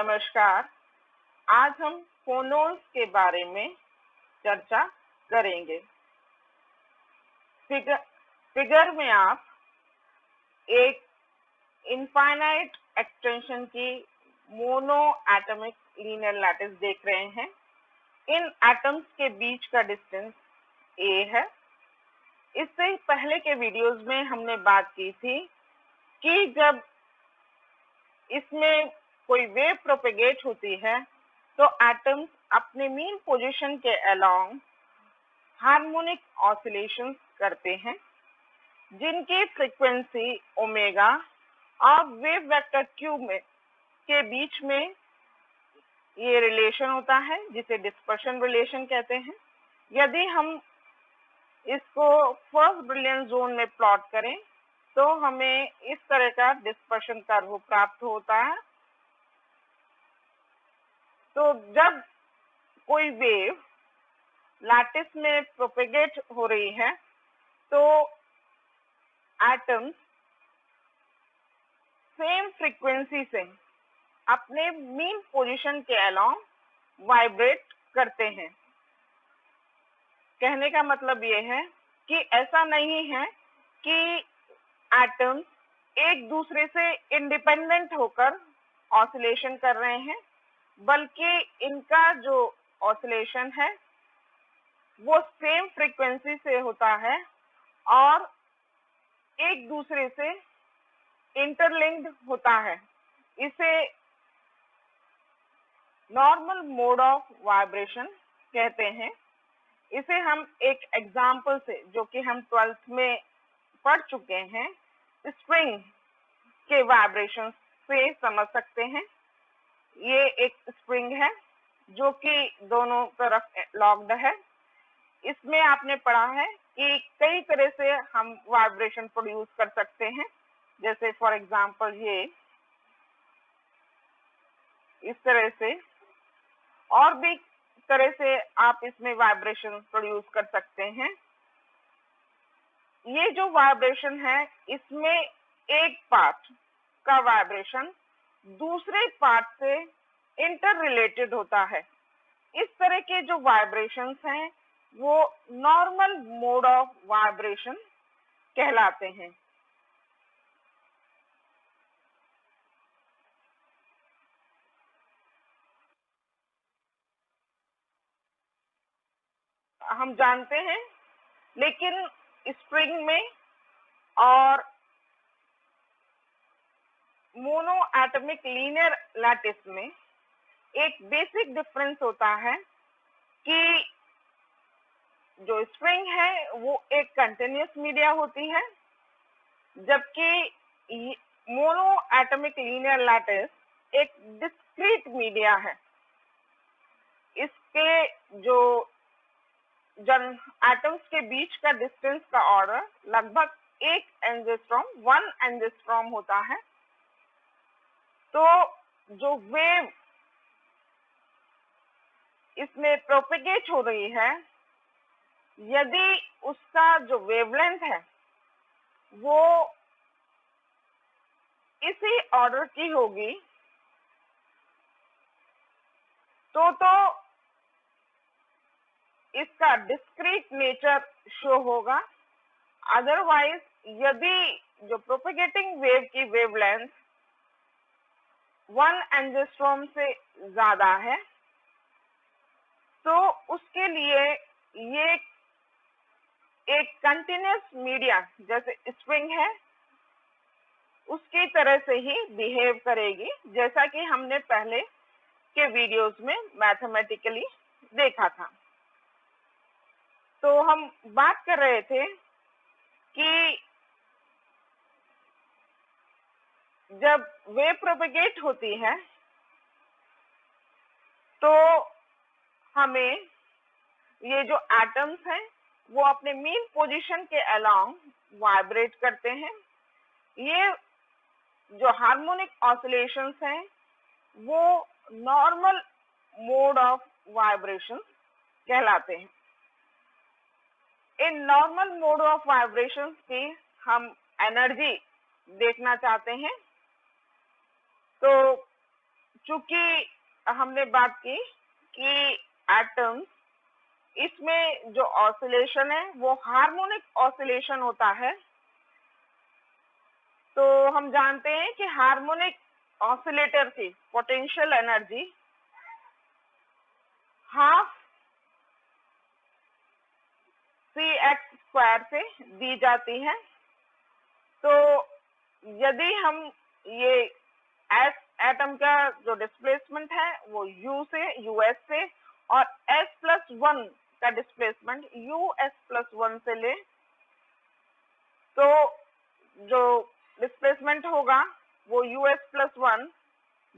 नमस्कार। आज हम फोनोन्स के बारे में चर्चा करेंगे। फिगर में आप एक इनफाइनाइट एक्सटेंशन की मोनो एटॉमिक लीनियर लैटिस देख रहे हैं। इन एटम्स के बीच का डिस्टेंस a है। इससे पहले के वीडियोस में हमने बात की थी कि जब इसमें कोई वेव प्रोपेगेट होती है तो एटम्स अपने मीन पोजीशन के अलोंग हार्मोनिक ऑसिलेशंस करते हैं, जिनकी फ्रीक्वेंसी ओमेगा और वेव वेक्टर क्यू में के बीच में ये रिलेशन होता है, जिसे डिस्पर्शन रिलेशन कहते हैं। यदि हम इसको फर्स्ट ब्रिलियंट जोन में प्लॉट करें तो हमें इस तरह का डिस्पर्शन कर्व प्राप्त होता है। तो जब कोई वेव लैटिस में प्रोपेगेट हो रही है तो एटम्स सेम फ्रीक्वेंसी से अपने मीन पोजीशन के अलोंग वाइब्रेट करते हैं। कहने का मतलब ये है कि ऐसा नहीं है कि एटम्स एक दूसरे से इंडिपेंडेंट होकर ऑसिलेशन कर रहे हैं, बल्कि इनका जो ऑसिलेशन है वो सेम फ्रीक्वेंसी से होता है और एक दूसरे से इंटरलिंक्ड होता है। इसे नॉर्मल मोड ऑफ वाइब्रेशन कहते हैं। इसे हम एक एग्जाम्पल से, जो कि हम 12th में पढ़ चुके हैं, स्प्रिंग के वाइब्रेशन से समझ सकते हैं। ये एक स्प्रिंग है जो कि दोनों तरफ लॉक्ड है। इसमें आपने पढ़ा है कि कई तरह से हम वाइब्रेशन प्रोड्यूस कर सकते हैं, जैसे फॉर एग्जांपल ये इस तरह से, और भी तरह से आप इसमें वाइब्रेशन प्रोड्यूस कर सकते हैं। ये जो वाइब्रेशन है, इसमें एक पार्ट का वाइब्रेशन दूसरे पार्ट से इंटर रिलेटेड होता है। इस तरह के जो वाइब्रेशंस हैं वो नॉर्मल मोड ऑफ वाइब्रेशन कहलाते हैं। हम जानते हैं, लेकिन स्प्रिंग में और मोनो एटॉमिक लीनियर लैटिस में एक बेसिक डिफरेंस होता है कि जो स्प्रिंग है वो एक कंटिन्यूअस मीडिया होती है, जबकि मोनो एटॉमिक लीनियर लैटिस एक डिस्क्रीट मीडिया है। इसके जो एटम्स के बीच का डिस्टेंस का ऑर्डर लगभग 1 एंगस्ट्रॉम होता है। तो जो वेव इसमें प्रोपेगेट हो रही है, यदि उसका जो वेवलेंथ है वो इसी ऑर्डर की होगी तो इसका डिस्क्रीट नेचर शो होगा। अदरवाइज यदि जो प्रोपेगेटिंग वेव की वेवलेंथ 1 एंगस्ट्रॉम से ज्यादा है तो उसके लिए ये एक कंटिन्यूअस मीडिया, जैसे स्प्रिंग है, उसकी तरह से ही बिहेव करेगी, जैसा कि हमने पहले के वीडियोस में मैथमेटिकली देखा था। तो हम बात कर रहे थे कि जब वेव प्रोपेगेट होती है तो हमें ये जो एटम्स हैं वो अपने मीन पोजीशन के अलोंग वाइब्रेट करते हैं। ये जो हार्मोनिक ऑसिलेशंस हैं वो नॉर्मल मोड ऑफ वाइब्रेशन कहलाते हैं। In normal mode of vibrations की हम एनर्जी देखना चाहते हैं। तो चूंकि हमने बात की कि एटम्स, इसमें जो ऑसिलेशन है वो हार्मोनिक ऑसिलेशन होता है। तो हम जानते हैं कि हार्मोनिक ऑसिलेटर की पोटेंशियल एनर्जी हाफ c(x)² से दी जाती है। तो यदि हम ये एटम का जो डिस्प्लेसमेंट है वो यूएस से और s+1 का डिस्प्लेसमेंट us+1 से ले, तो जो डिस्प्लेसमेंट होगा वो us+1,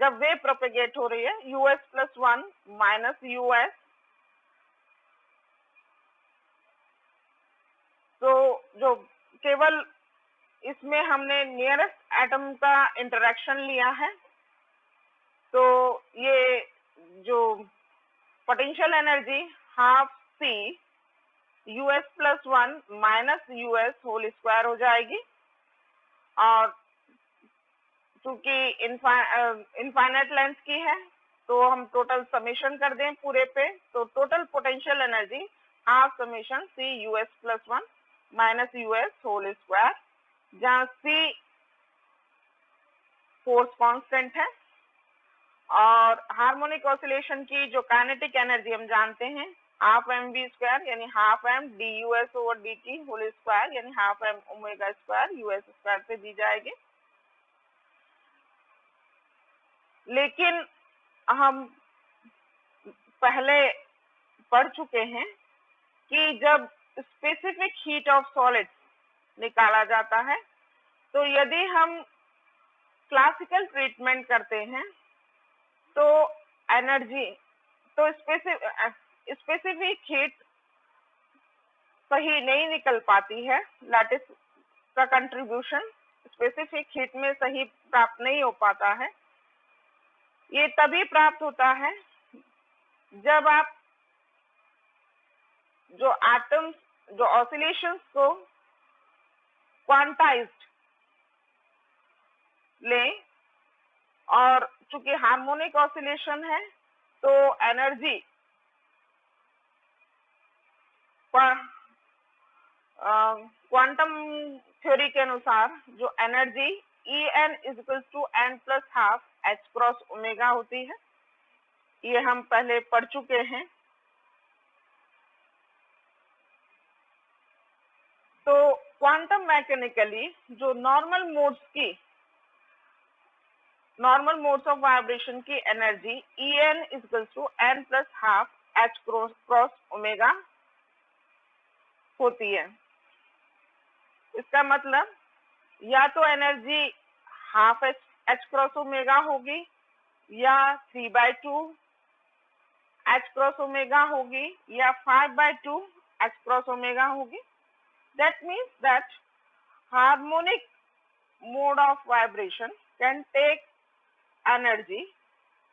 जब वेव प्रोपेगेट हो रही है us+1 -us, तो जो केवल इसमें हमने नियरेस्ट एटम का इंटरेक्शन लिया है। तो ये जो potential energy half c us+1 -us² हो जाएगी। और चूंकि इनफाइनाइट लेंथ की है तो हम टोटल समेशन कर दें पूरे पे, तो total potential energy half summation c us+1 -us², जहाँ c फोर्स कांस्टेंट है और हार्मोनिक ऑसिलेशन की जो काइनेटिक एनर्जी हम जानते हैं हाफ mv² यानी हाफ m dus/dt² यानी हाफ m ओमेगा² us² से दी जाएगी। लेकिन हम पहले पढ़ चुके हैं कि जब स्पेसिफिक हीट ऑफ सॉलिड्स निकाला जाता है, तो यदि हम क्लासिकल ट्रीटमेंट करते हैं तो एनर्जी, तो स्पेसिफिक हीट सही नहीं निकल पाती है। लैटिस का कंट्रीब्यूशन स्पेसिफिक हीट में सही प्राप्त नहीं हो पाता है। ये तभी प्राप्त होता है जब आप जो एटम्स, जो ऑसिलेशंस को क्वांटाइज्ड लें, और चूंकि हार्मोनिक ऑसिलेशन है तो एनर्जी क्वांटम थ्योरी के अनुसार जो एनर्जी En = n+12 h×ω होती है, ये हम पहले पढ़ चुके हैं। तो क्वांटम मैकेनिकली जो नॉर्मल मोड्स ऑफ वाइब्रेशन की एनर्जी En = n+12 h×ω होती है। इसका मतलब या तो एनर्जी हाफ h×ω होगी या 3/2 h×ω होगी या 5/2 h×ω होगी। That means that harmonic mode of vibration can take energy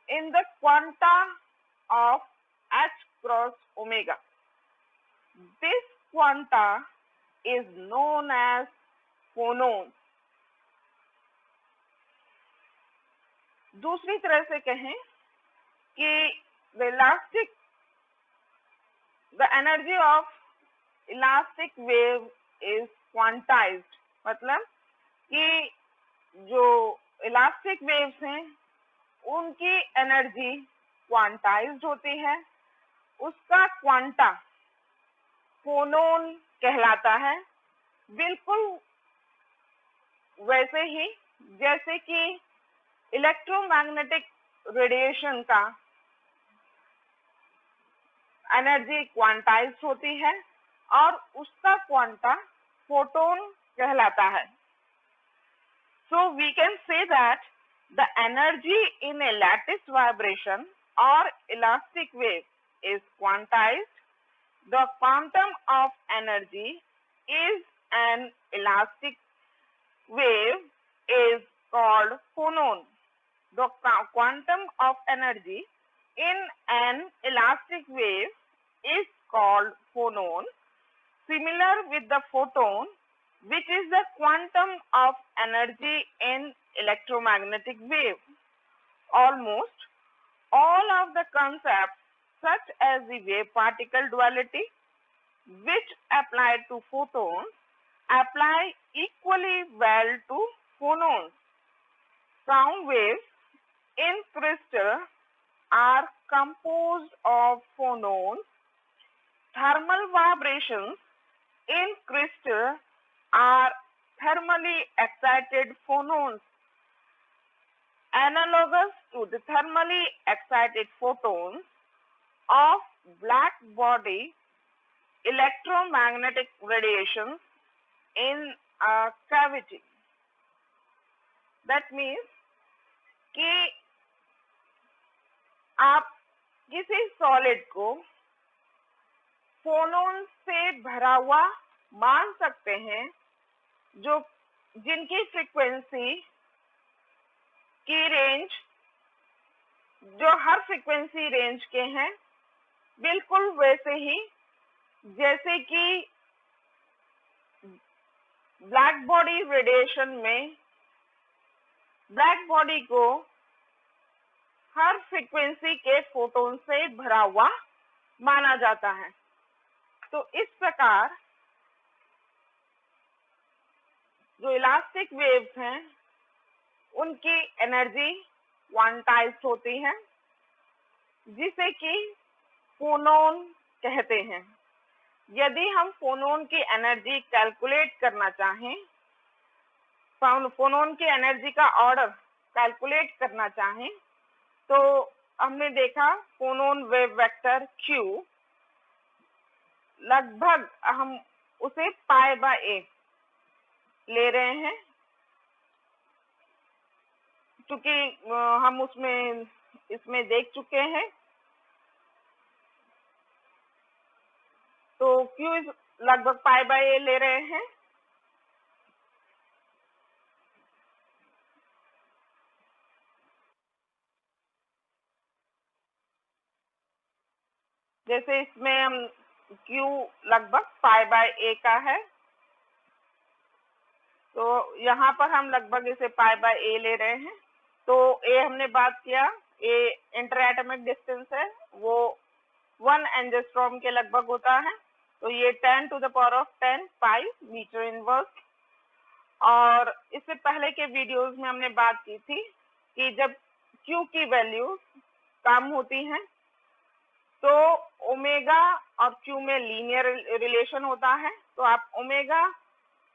in the quanta of h×ω. This quanta is known as phonons. दूसरी तरह से कहें कि the energy of elastic wave is quantized, मतलब कि जो इलास्टिक वेव्स हैं उनकी एनर्जी क्वांटाइज्ड होती है, उसका क्वांटा फोनोन कहलाता है। बिल्कुल वैसे ही जैसे कि इलेक्ट्रोमैग्नेटिक रेडिएशन का एनर्जी क्वांटाइज्ड होती है और उसका क्वांटा फोटोन कहलाता है। So we can say that the energy in a lattice vibration or elastic wave is quantized. The quantum of energy is an elastic wave is called phonon. The quantum of energy in an elastic wave is called phonon. Similar with the photon, which is the quantum of energy in electromagnetic wave. Almost all of the concepts such as the wave particle duality, which apply to photons, apply equally well to phonons. Sound waves in crystal are composed of phonons. Thermal vibrations in crystal are thermally excited phonons. Analogous to the thermally excited photons of black body electromagnetic radiation in a cavity. That means कि आप किसी solid को phonon से भरा हुआ मान सकते हैं, जो जिनकी फ्रीक्वेंसी की रेंज जो हर फ्रीक्वेंसी रेंज के हैं, बिल्कुल वैसे ही जैसे कि ब्लैक बॉडी रेडिएशन में ब्लैक बॉडी को हर फ्रीक्वेंसी के फोटोन से भरा हुआ माना जाता है। तो इस प्रकार जो इलास्टिक वेव्स हैं उनकी एनर्जी क्वांटाइज्ड होती है, जिसे कि फोनोन कहते हैं। यदि हम फोनोन की एनर्जी कैलकुलेट करना चाहें, फोनोन की एनर्जी का ऑर्डर कैलकुलेट करना चाहें, तो हमने देखा फोनोन वेव वेक्टर Q लगभग हम उसे पाई बाय ए ले रहे हैं, क्योंकि हम इसमें देख चुके हैं। तो Q लगभग पाई बाय ए ले रहे हैं। जैसे इसमें हम Q लगभग पाई बाय ए का है, तो यहाँ पर हम लगभग इसे पाई बाय ए ले रहे हैं। तो ए हमने बात किया, ए इंटर एटॉमिक डिस्टेंस है, वो 1 एंजिस्ट्रॉम के लगभग होता है। तो ये 10 to the power of 10 pi metre inverse. और इससे पहले के वीडियोस में हमने बात की थी कि जब Q की वैल्यू कम होती है तो ओमेगा और Q में लीनियर रिलेशन होता है। तो आप ओमेगा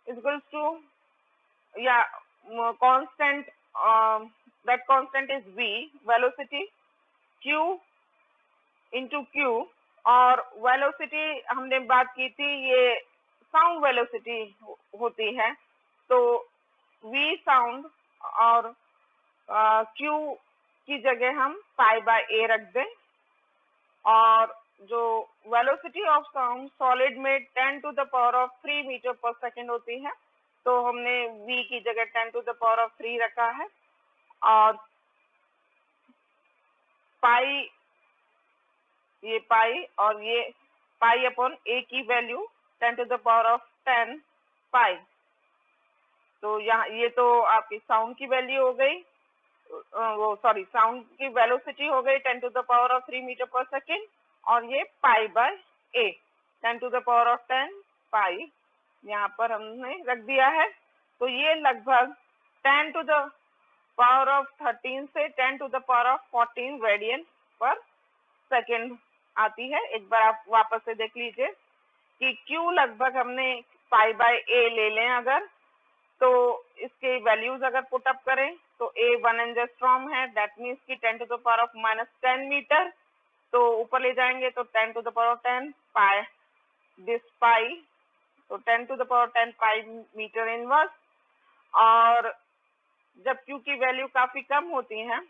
इक्वल्स टू या constant, that constant is v, velocity Q into Q। और वेलोसिटी हमने बात की थी, ये साउंड वेलोसिटी होती है। तो v साउंड और Q की जगह हम पाई बाय ए रख दें। और जो वेलोसिटी ऑफ साउंड सॉलिड में 10 to the power of 3 metre पर सेकेंड होती है, तो हमने v की जगह 10 to the power of 3 रखा है। और पाई, ये पाई और ये पाई अपॉन ए की value 10 to the power of 10 pi. तो यहाँ ये तो आपकी साउंड की वैल्यू हो गई, साउंड की वेलोसिटी हो गई 10 to the power of 3 metre पर सेकेंड, और ये pi by A 10 to the power of 10 पाई यहाँ पर हमने रख दिया है। तो ये लगभग 10 to the power of 13 से 10 to the power of 14 radian पर सेकेंड आती है। एक बार आप वापस से देख लीजिए कि Q लगभग हमने पाई बाय ए ले लें अगर, तो इसके वैल्यूज अगर पुट अप करें तो A 1 एंजिस्ट्रॉम है, दैट मीन्स कि 10 to the power of -10 metre. तो ऊपर ले जाएंगे तो 10 to the power of 10 pi this pi, तो 10 to the power of 10 pi metre inverse. और जब Q की वैल्यू काफी कम होती है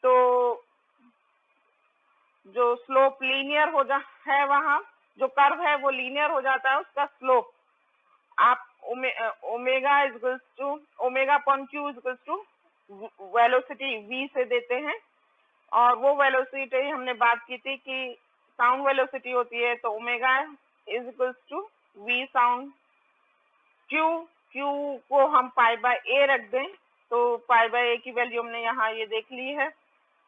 तो जो स्लोप लीनियर है, वहां जो कर्व है वो लीनियर हो जाता है, उसका स्लोप आप omega equals to omega upon Q equals to velocity v से देते हैं। और वो वेलोसिटी हमने बात की थी कि साउंड वेलोसिटी होती है, तो omega is equals to v sound. Q को हम पाई बाय ए रख दें तो पाई बाय ए की वैल्यू हमने यहाँ ये देख ली है,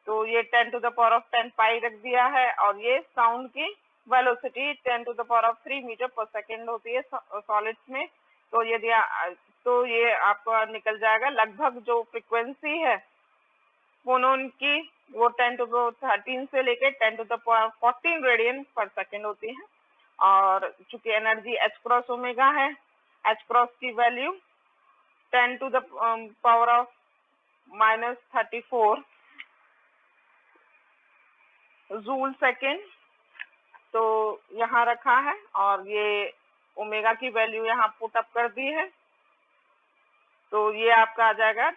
तो ये 10 to the power of 10 pi रख दिया है, और ये साउंड की velocity 10 to the power of 3 metre पर सेकेंड होती है सॉलिड्स में। तो यदि तो ये आपका निकल जाएगा, लगभग जो फ्रीक्वेंसी है फोनोन की वो 10 टू द 13 से लेके 10 टू द पावर 14 रेडियन पर सेकेंड होती है। और चूंकि एनर्जी एच क्रॉस ओमेगा है, एच क्रॉस की value 10 to the power of -34 joule second, तो यहाँ रखा है, और ये ओमेगा की वैल्यू यहाँ पुट अप कर दी है, तो ये आपका आ जाएगा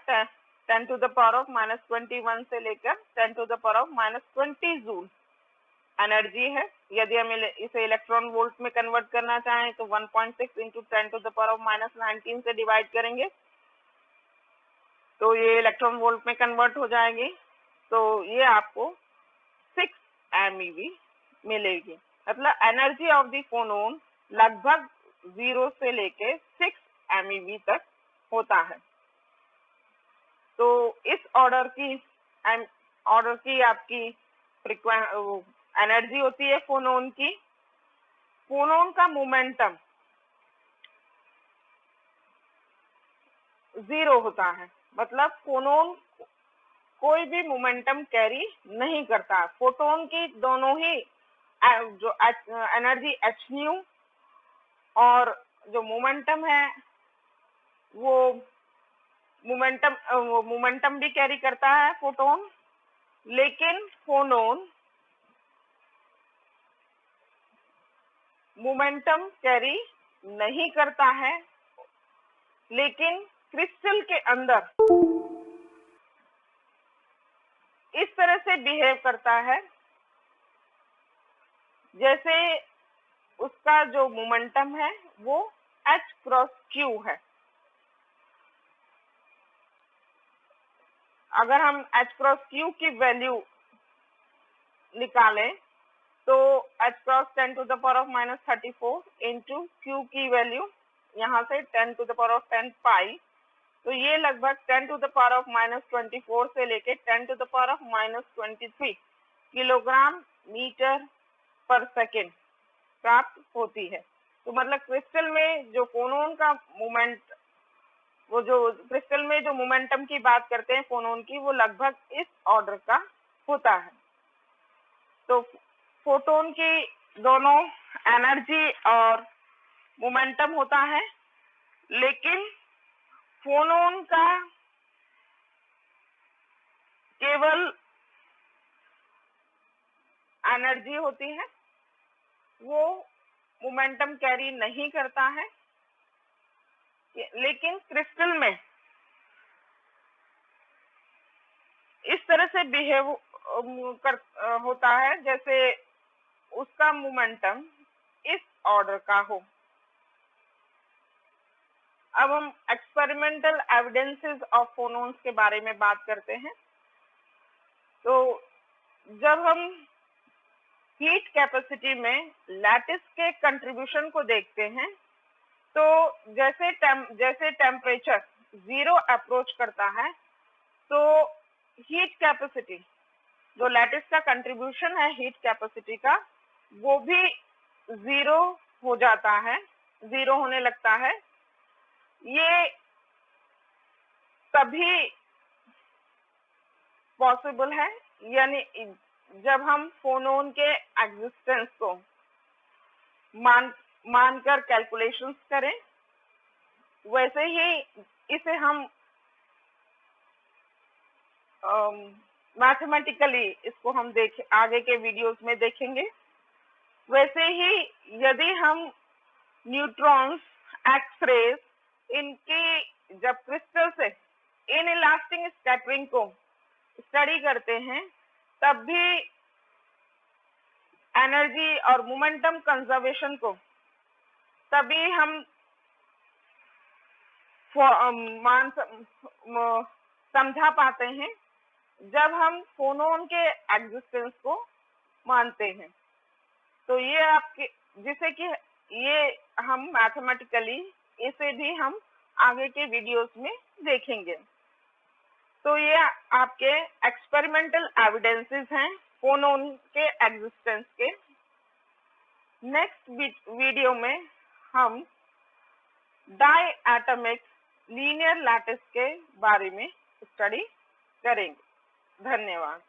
10 टू द पावर ऑफ -21 से लेकर 10 to the power of -20 joule energy है। यदि हम इसे इलेक्ट्रॉन वोल्ट में कन्वर्ट करना चाहें तो 1.6 into 10 to the power of -19 से डिवाइड करेंगे, तो ये इलेक्ट्रॉन वोल्ट में कन्वर्ट हो जाएगी, तो ये आपको 6 MeV मिलेगी। मतलब एनर्जी ऑफ द फोनोन लगभग 0 से लेके 6 MeV तक होता है। तो इस ऑर्डर की आपकी एनर्जी होती है फोनोन की। फोनोन का मोमेंटम 0 होता है, मतलब फोनोन कोई भी मोमेंटम कैरी नहीं करता। फोटोन की दोनों ही जो एनर्जी एच न्यू और जो मोमेंटम है वो मोमेंटम भी कैरी करता है फोटोन, लेकिन फोनोन मोमेंटम कैरी नहीं करता है, लेकिन क्रिस्टल के अंदर इस तरह से बिहेव करता है जैसे उसका जो मोमेंटम है वो H क्रॉस Q है। अगर हम H क्रॉस Q की वैल्यू निकालें तो H cross 10 to the power of -34 into Q की वैल्यू यहाँ से 10 to the power of 10 pi, तो ये लगभग 10 टू द पावर ऑफ -24 से लेके 10 to the power of -23 kilogram metre पर सेकेंड प्राप्त होती है। तो मतलब क्रिस्टल में जो फोनोन का मोमेंट, वो जो क्रिस्टल में जो मोमेंटम की बात करते हैं फोनोन की, वो लगभग इस ऑर्डर का होता है। तो फोटोन की दोनों एनर्जी और मोमेंटम होता है, लेकिन फोनोन का केवल एनर्जी होती है, वो मोमेंटम कैरी नहीं करता है। लेकिन क्रिस्टल में इस तरह से बिहेव होता है जैसे उसका मोमेंटम इस ऑर्डर का हो। अब हम एक्सपेरिमेंटल एविडेंसेस ऑफ फोनोन्स के बारे में बात करते हैं। तो जब हम हीट कैपेसिटी में लैटिस के कंट्रीब्यूशन को देखते हैं, तो जैसे टेम्परेचर 0 अप्रोच करता है, तो हीट कैपेसिटी जो लैटिस का कंट्रीब्यूशन है हीट कैपेसिटी का, वो भी 0 हो जाता है, 0 होने लगता है। ये तभी पॉसिबल है यानी जब हम फोनोन के एग्जिस्टेंस को मानकर कैलकुलेशंस करें। वैसे ही इसे हम मैथमेटिकली इसको हम आगे के वीडियोस में देखेंगे। वैसे ही यदि हम न्यूट्रॉन्स, एक्स-रेज, इनकी जब क्रिस्टल से इनइलास्टिक स्कैटरिंग को स्टडी करते हैं, तब भी एनर्जी और मोमेंटम कंजर्वेशन को तभी हम समझा पाते हैं जब हम फोनोन के एग्जिस्टेंस को मानते हैं। तो ये आपके जिसे कि ये हम मैथमेटिकली इसे भी हम आगे के वीडियोस में देखेंगे। तो ये आपके एक्सपेरिमेंटल एविडेंसेस हैं फोनोन के एग्जिस्टेंस के। नेक्स्ट वीडियो में हम डाई एटमिक लीनियर लैटिस के बारे में स्टडी करेंगे। धन्यवाद।